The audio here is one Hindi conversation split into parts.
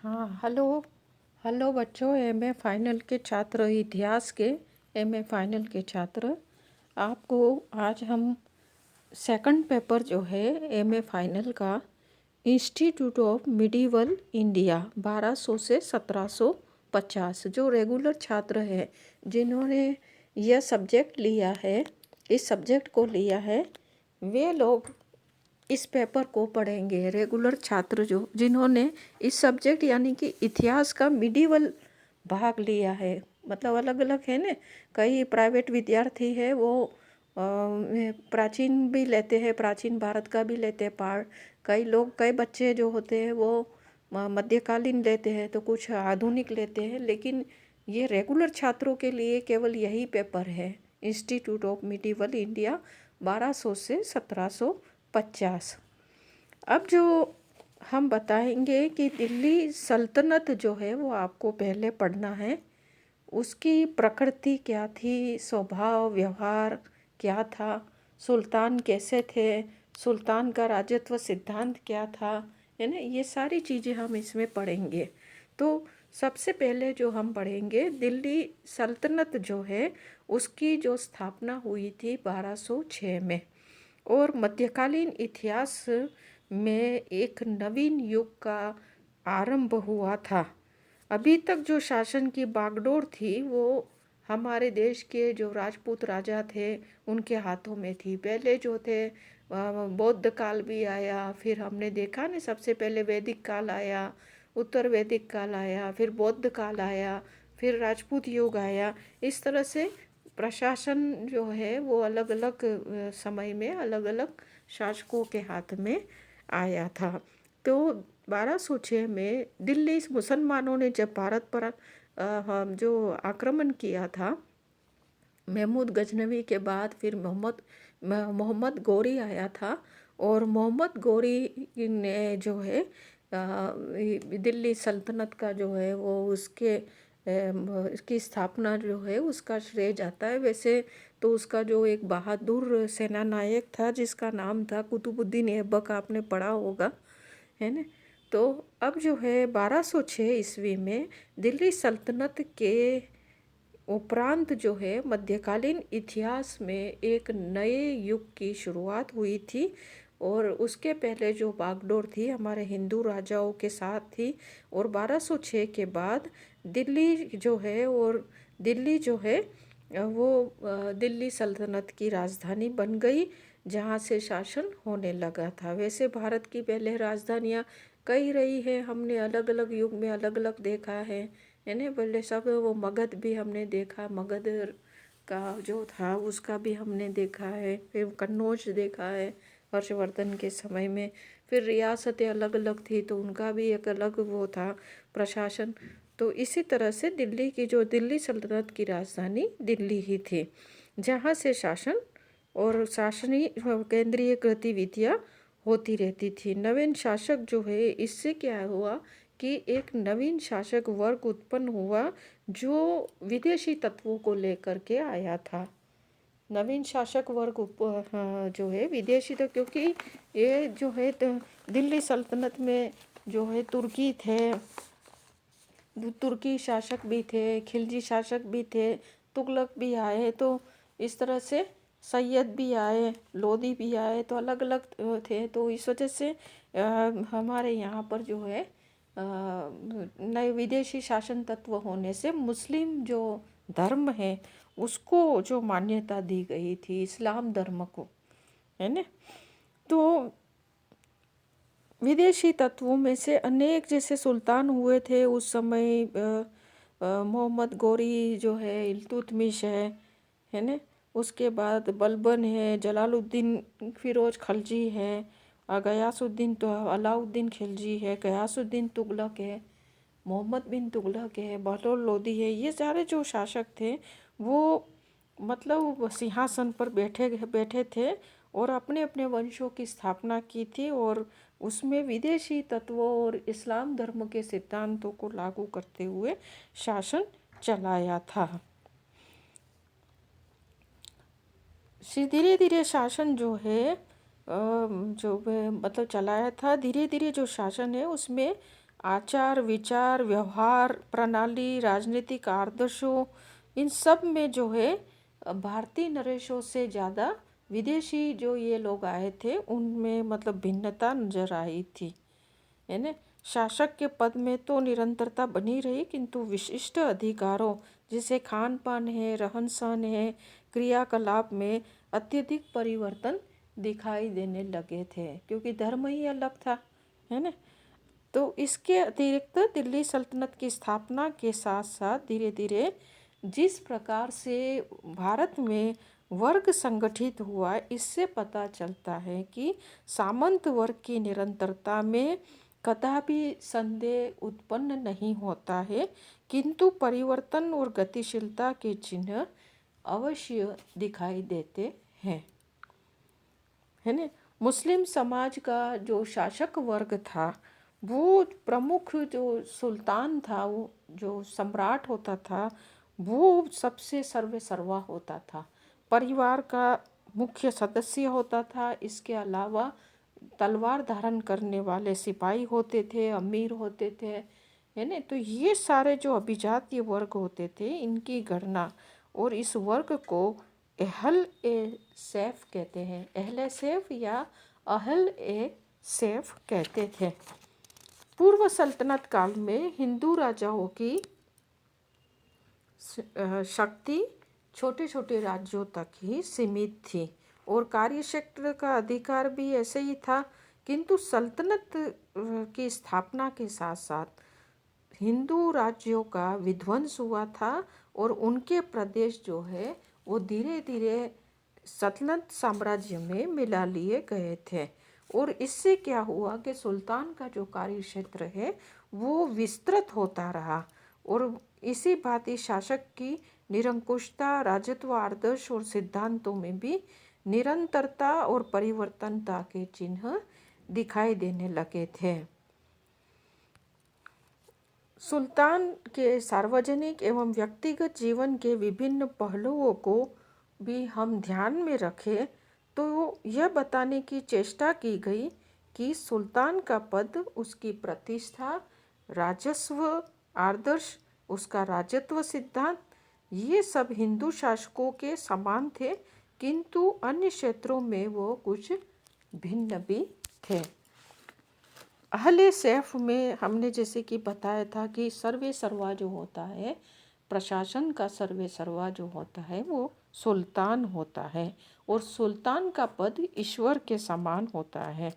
हाँ, हेलो। हेलो बच्चों, एमए फाइनल के छात्र, इतिहास के एमए फाइनल के छात्र। आपको आज हम सेकंड पेपर जो है एमए फाइनल का, इंस्टीट्यूट ऑफ मिडिवल इंडिया 1200 से 1750, जो रेगुलर छात्र हैं जिन्होंने यह सब्जेक्ट लिया है, इस सब्जेक्ट को लिया है, वे लोग इस पेपर को पढ़ेंगे। रेगुलर छात्र जो जिन्होंने इस सब्जेक्ट यानी कि इतिहास का मिडिवल भाग लिया है, मतलब अलग अलग है ना। कई प्राइवेट विद्यार्थी है वो प्राचीन भी लेते हैं, प्राचीन भारत का भी लेते हैं पार्ट। कई लोग, कई बच्चे जो होते हैं वो मध्यकालीन लेते हैं, तो कुछ आधुनिक लेते हैं। लेकिन ये रेगुलर छात्रों के लिए केवल यही पेपर है, इंस्टीट्यूट ऑफ मिडिवल इंडिया 1200 से 1750। अब जो हम बताएंगे कि दिल्ली सल्तनत जो है वो आपको पहले पढ़ना है। उसकी प्रकृति क्या थी, स्वभाव व्यवहार क्या था, सुल्तान कैसे थे, सुल्तान का राजत्व सिद्धांत क्या था, है ना। ये सारी चीज़ें हम इसमें पढ़ेंगे। तो सबसे पहले जो हम पढ़ेंगे, दिल्ली सल्तनत जो है उसकी जो स्थापना हुई थी 1206 में, और मध्यकालीन इतिहास में एक नवीन युग का आरंभ हुआ था। अभी तक जो शासन की बागडोर थी वो हमारे देश के जो राजपूत राजा थे उनके हाथों में थी। पहले जो थे बौद्ध काल भी आया, फिर हमने देखा ना, सबसे पहले वैदिक काल आया, उत्तर वैदिक काल आया, फिर बौद्ध काल आया, फिर राजपूत युग आया। इस तरह से प्रशासन जो है वो अलग अलग समय में अलग अलग शासकों के हाथ में आया था। तो 1206 में दिल्ली मुसलमानों ने जब भारत पर जो आक्रमण किया था, महमूद गजनवी के बाद फिर मोहम्मद गोरी आया था। और मोहम्मद गोरी ने जो है दिल्ली सल्तनत का जो है वो इसकी स्थापना जो है उसका श्रेय जाता है। वैसे तो उसका जो एक बहादुर सेना नायक था जिसका नाम था कुतुबुद्दीन ऐबक, आपने पढ़ा होगा, है ना। तो अब जो है 1206 ईस्वी में दिल्ली सल्तनत के उपरांत जो है मध्यकालीन इतिहास में एक नए युग की शुरुआत हुई थी। और उसके पहले जो बागडोर थी हमारे हिंदू राजाओं के साथ थी। और 1206 के बाद दिल्ली जो है, और दिल्ली जो है वो दिल्ली सल्तनत की राजधानी बन गई, जहाँ से शासन होने लगा था। वैसे भारत की पहले राजधानियाँ कई रही है, हमने अलग अलग युग में अलग अलग देखा है ना। पहले सब वो मगध भी हमने देखा, मगध का जो था उसका भी हमने देखा है, फिर कन्नौज देखा है हर्षवर्धन के समय में। फिर रियासतें अलग अलग थी तो उनका भी एक अलग वो था प्रशासन। तो इसी तरह से दिल्ली की जो दिल्ली सल्तनत की राजधानी दिल्ली ही थी, जहाँ से शासन और शासनीय केंद्रीय गतिविधियाँ होती रहती थी। नवीन शासक जो है, इससे क्या हुआ कि एक नवीन शासक वर्ग उत्पन्न हुआ जो विदेशी तत्वों को लेकर के आया था। नवीन शासक वर्ग जो है विदेशी, तो क्योंकि ये जो है तो दिल्ली सल्तनत में जो है तुर्की थे, तुर्की शासक भी थे, खिलजी शासक भी थे, तुगलक भी आए, तो इस तरह से सैयद भी आए, लोधी भी आए, तो अलग अलग थे। तो इस वजह से हमारे यहाँ पर जो है नए विदेशी शासन तत्व होने से मुस्लिम जो धर्म है उसको जो मान्यता दी गई थी, इस्लाम धर्म को, है ना। तो विदेशी तत्वों में से अनेक जैसे सुल्तान हुए थे उस समय, मोहम्मद गोरी जो है, इल्तुतमिश है ना। उसके बाद बलबन है, जलालुद्दीन फिरोज खलजी है, गयासुद्दीन तो अलाउद्दीन खिलजी है, गयासुद्दीन तुगलक है, मोहम्मद बिन तुगलक है, बहलोल लोदी है। ये सारे जो शासक थे वो मतलब सिंहासन पर बैठे बैठे थे और अपने अपने वंशों की स्थापना की थी, और उसमें विदेशी तत्वों और इस्लाम धर्म के सिद्धांतों को लागू करते हुए शासन चलाया था। धीरे धीरे शासन जो है मतलब चलाया था। धीरे धीरे जो शासन है उसमें आचार विचार व्यवहार प्रणाली राजनीतिक आदर्शों, इन सब में जो है भारतीय नरेशों से ज़्यादा विदेशी जो ये लोग आए थे उनमें मतलब भिन्नता नजर आई थी, है ना। शासक के पद में तो निरंतरता बनी रही, किंतु विशिष्ट अधिकारों जैसे खान पान है, रहन सहन है, क्रियाकलाप में अत्यधिक परिवर्तन दिखाई देने लगे थे, क्योंकि धर्म ही अलग था, है ना। तो इसके अतिरिक्त दिल्ली सल्तनत की स्थापना के साथ साथ धीरे धीरे जिस प्रकार से भारत में वर्ग संगठित हुआ, इससे पता चलता है कि सामंत वर्ग की निरंतरता में कदापि संदेह उत्पन्न नहीं होता है, किंतु परिवर्तन और गतिशीलता के चिन्ह अवश्य दिखाई देते हैं, है ना। मुस्लिम समाज का जो शासक वर्ग था, वो प्रमुख जो सुल्तान था, वो जो सम्राट होता था, वो सबसे सर्वे सर्वा होता था, परिवार का मुख्य सदस्य होता था। इसके अलावा तलवार धारण करने वाले सिपाही होते थे, अमीर होते थे, है ना। तो ये सारे जो अभिजातीय वर्ग होते थे, इनकी गणना और इस वर्ग को अहल ए सैफ कहते हैं, अहले सैफ या अहल ए सैफ कहते थे। पूर्व सल्तनत काल में हिंदू राजाओं की शक्ति छोटे छोटे राज्यों तक ही सीमित थी और कार्यक्षेत्र का अधिकार भी ऐसे ही था, किंतु सल्तनत की स्थापना के साथ साथ हिंदू राज्यों का विध्वंस हुआ था और उनके प्रदेश जो है वो धीरे धीरे सल्तनत साम्राज्य में मिला लिए गए थे। और इससे क्या हुआ कि सुल्तान का जो कार्यक्षेत्र है वो विस्तृत होता रहा और इसी भांति शासक की निरंकुशता, राजत्व आदर्श और सिद्धांतों में भी निरंतरता और परिवर्तनता के चिन्ह दिखाई देने लगे थे। सुल्तान के सार्वजनिक एवं व्यक्तिगत जीवन के विभिन्न पहलुओं को भी हम ध्यान में रखें तो यह बताने की चेष्टा की गई कि सुल्तान का पद, उसकी प्रतिष्ठा, राजस्व आदर्श, उसका राजत्व सिद्धांत, ये सब हिंदू शासकों के समान थे, किंतु अन्य क्षेत्रों में वो कुछ भिन्न भी थे। अहले सैफ में हमने जैसे कि बताया था कि सर्वे सर्वा जो होता है, प्रशासन का सर्वे सर्वा जो होता है वो सुल्तान होता है और सुल्तान का पद ईश्वर के समान होता है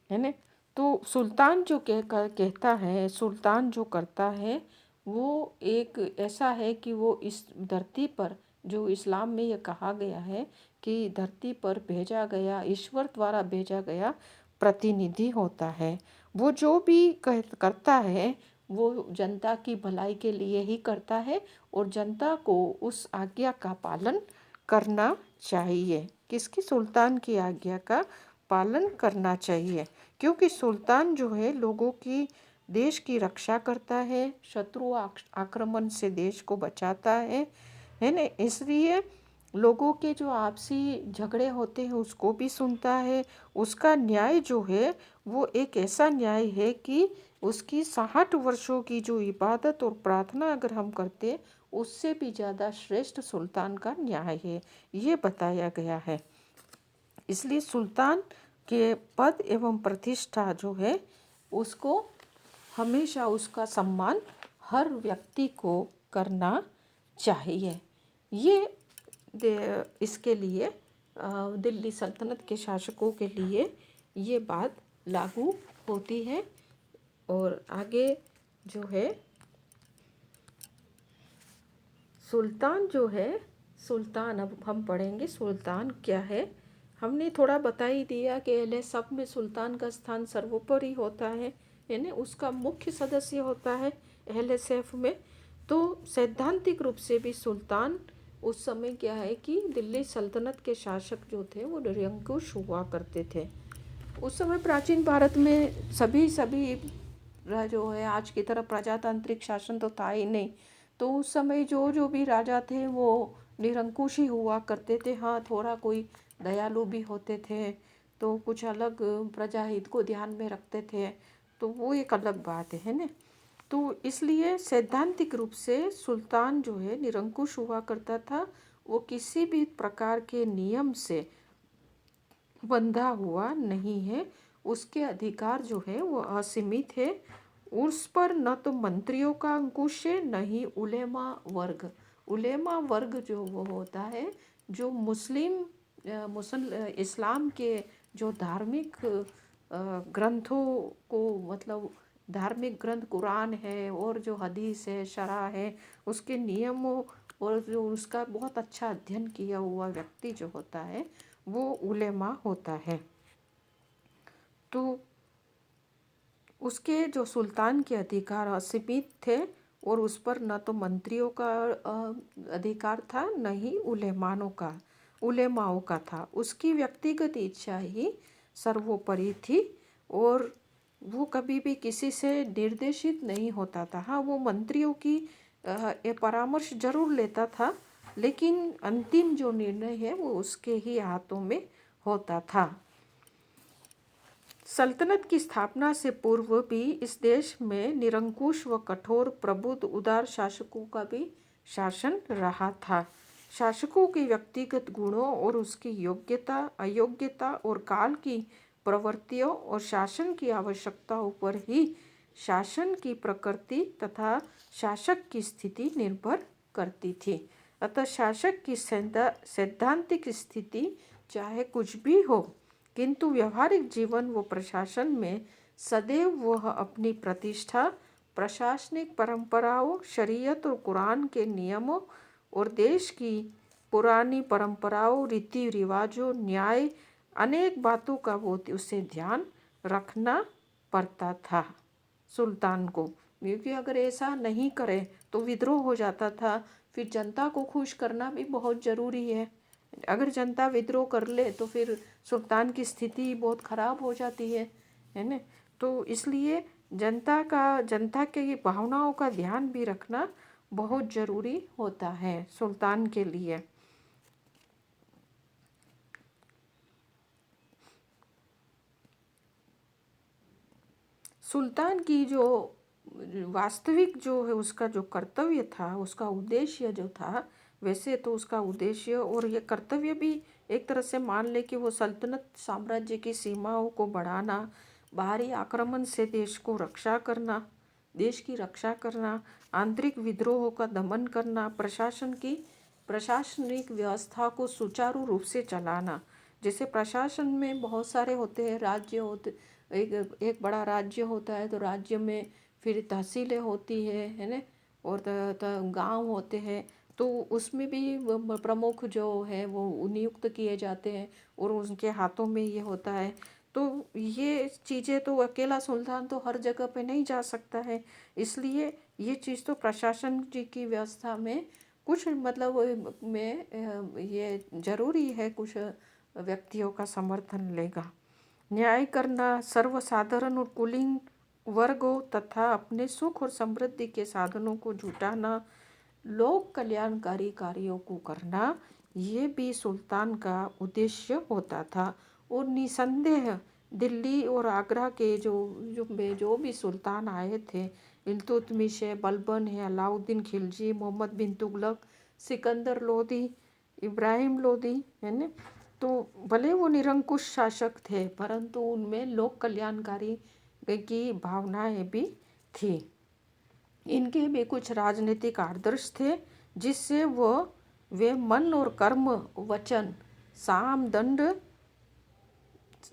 ना। तो सुल्तान जो कहता है, सुल्तान जो करता है वो एक ऐसा है कि वो इस धरती पर, जो इस्लाम में ये कहा गया है कि धरती पर भेजा गया, ईश्वर द्वारा भेजा गया प्रतिनिधि होता है। वो जो भी करता है वो जनता की भलाई के लिए ही करता है और जनता को उस आज्ञा का पालन करना चाहिए। किसकी? सुल्तान की आज्ञा का पालन करना चाहिए, क्योंकि सुल्तान जो है लोगों की, देश की रक्षा करता है, शत्रु आक्रमण से देश को बचाता है ना। इसलिए लोगों के जो आपसी झगड़े होते हैं उसको भी सुनता है। उसका न्याय जो है वो एक ऐसा न्याय है कि उसकी 60 वर्षों की जो इबादत और प्रार्थना अगर हम करते, उससे भी ज़्यादा श्रेष्ठ सुल्तान का न्याय है, ये बताया गया है। इसलिए सुल्तान के पद एवं प्रतिष्ठा जो है उसको हमेशा, उसका सम्मान हर व्यक्ति को करना चाहिए। ये इसके लिए दिल्ली सल्तनत के शासकों के लिए ये बात लागू होती है। और आगे जो है सुल्तान जो है, सुल्तान अब हम पढ़ेंगे सुल्तान क्या है। हमने थोड़ा बता ही दिया कि अहले सब में सुल्तान का स्थान सर्वोपरि होता है ना। उसका मुख्य सदस्य होता है अहले सैफ में। तो सैद्धांतिक रूप से भी सुल्तान उस समय क्या है कि दिल्ली सल्तनत के शासक जो थे वो निरंकुश हुआ करते थे। उस समय प्राचीन भारत में सभी जो है आज की तरह प्रजातांत्रिक शासन तो था ही नहीं। तो उस समय जो भी राजा थे वो निरंकुश ही हुआ करते थे। हाँ, थोड़ा कोई दयालु भी होते थे तो कुछ अलग प्रजाहित को ध्यान में रखते थे। तो वो एक अलग बात है ना। तो इसलिए सैद्धांतिक रूप से सुल्तान जो है निरंकुश हुआ करता था। वो किसी भी प्रकार के नियम से बंधा हुआ नहीं है। उसके अधिकार जो है वो असीमित है। उस पर न तो मंत्रियों का अंकुश है, न ही उलेमा वर्ग। उलेमा वर्ग जो वो होता है, जो इस्लाम के जो धार्मिक ग्रंथों को, मतलब धार्मिक ग्रंथ कुरान है और जो हदीस है, शरा है, उसके नियमों और जो उसका बहुत अच्छा अध्ययन किया हुआ व्यक्ति जो होता है वो उलेमा होता है। तो उसके जो सुल्तान के अधिकार असीमित थे और उस पर न तो मंत्रियों का अधिकार था, न ही उलेमाओं का था। उसकी व्यक्तिगत इच्छा ही सर्वोपरि थी और वो कभी भी किसी से निर्देशित नहीं होता था। हाँ, वो मंत्रियों की ये परामर्श जरूर लेता था, लेकिन अंतिम जो निर्णय है वो उसके ही हाथों में होता था। सल्तनत की स्थापना से पूर्व भी इस देश में निरंकुश व कठोर प्रबुद्ध उदार शासकों का भी शासन रहा था। शासकों के व्यक्तिगत गुणों और उसकी योग्यता अयोग्यता और काल की प्रवृत्तियों और शासन की आवश्यकताओं पर ही शासन की प्रकृति तथा शासक की स्थिति निर्भर करती थी। अतः शासक की सैद्धांतिक स्थिति चाहे कुछ भी हो, किंतु व्यवहारिक जीवन व प्रशासन में सदैव वह अपनी प्रतिष्ठा प्रशासनिक परंपराओं, शरीयत और कुरान के नियमों और देश की पुरानी परंपराओं, रीति रिवाजों, न्याय, अनेक बातों का वो उसे ध्यान रखना पड़ता था सुल्तान को। क्योंकि अगर ऐसा नहीं करे तो विद्रोह हो जाता था। फिर जनता को खुश करना भी बहुत ज़रूरी है। अगर जनता विद्रोह कर ले तो फिर सुल्तान की स्थिति बहुत ख़राब हो जाती है ना। तो इसलिए जनता के भावनाओं का ध्यान भी रखना बहुत ज़रूरी होता है सुल्तान के लिए। सुल्तान की जो वास्तविक जो है उसका जो कर्तव्य था, उसका उद्देश्य जो था, वैसे तो उसका उद्देश्य और ये कर्तव्य भी एक तरह से मान ले कि वो सल्तनत साम्राज्य की सीमाओं को बढ़ाना, बाहरी आक्रमण से देश की रक्षा करना, आंतरिक विद्रोहों का दमन करना, प्रशासनिक व्यवस्था को सुचारू रूप से चलाना। जैसे प्रशासन में बहुत सारे होते हैं, राज्य होते, एक बड़ा राज्य होता है तो राज्य में फिर तहसीलें होती है ना, और गांव होते हैं। तो उसमें भी प्रमुख जो है वो नियुक्त किए जाते हैं और उनके हाथों में ये होता है। तो ये चीज़ें तो अकेला सुल्तान तो हर जगह पे नहीं जा सकता है। इसलिए ये चीज़ तो प्रशासन जी की व्यवस्था में कुछ मतलब में ये जरूरी है, कुछ व्यक्तियों का समर्थन लेगा। न्याय करना, सर्वसाधारण और कुलीन वर्गों तथा अपने सुख और समृद्धि के साधनों को जुटाना, लोक कल्याणकारी कार्यों को करना, ये भी सुल्तान का उद्देश्य होता था। और निसंदेह दिल्ली और आगरा के जो भी सुल्तान आए थे, इल्तुतमिश है, बलबन है, अलाउद्दीन खिलजी, मोहम्मद बिन तुगलक, सिकंदर लोदी, इब्राहिम लोदी, है ना। तो भले वो निरंकुश शासक थे, परंतु उनमें लोक कल्याणकारी की भावनाएं भी थी। इनके भी कुछ राजनीतिक आदर्श थे जिससे वे मन और कर्म वचन साम दंड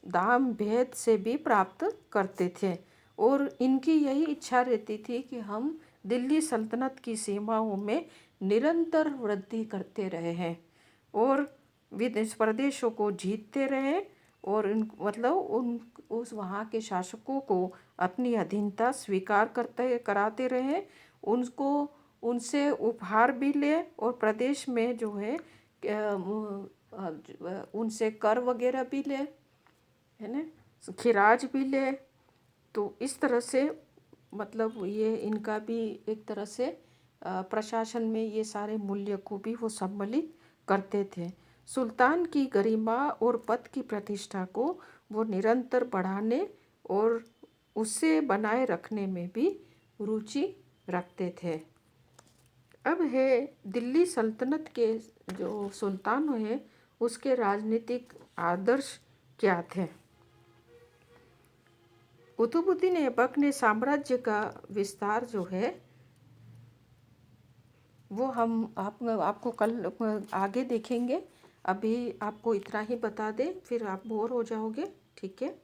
दाम भेद से भी प्राप्त करते थे। और इनकी यही इच्छा रहती थी कि हम दिल्ली सल्तनत की सीमाओं में निरंतर वृद्धि करते रहे हैं और विदेश प्रदेशों को जीतते रहे और उस वहाँ के शासकों को अपनी अधीनता स्वीकार कराते रहे, उनको उनसे उपहार भी ले और प्रदेश में जो है उनसे कर वगैरह भी ले, है ना, खिराज भी ले। तो इस तरह से मतलब ये इनका भी एक तरह से प्रशासन में ये सारे मूल्य को भी वो सम्मिलित करते थे। सुल्तान की गरिमा और पद की प्रतिष्ठा को वो निरंतर बढ़ाने और उसे बनाए रखने में भी रुचि रखते थे। अब है दिल्ली सल्तनत के जो सुल्तान हुए उसके राजनीतिक आदर्श क्या थे। कुतुबुद्दीन ऐबक ने साम्राज्य का विस्तार जो है वो आपको कल आगे देखेंगे। अभी आपको इतना ही बता दें, फिर आप बोर हो जाओगे। ठीक है।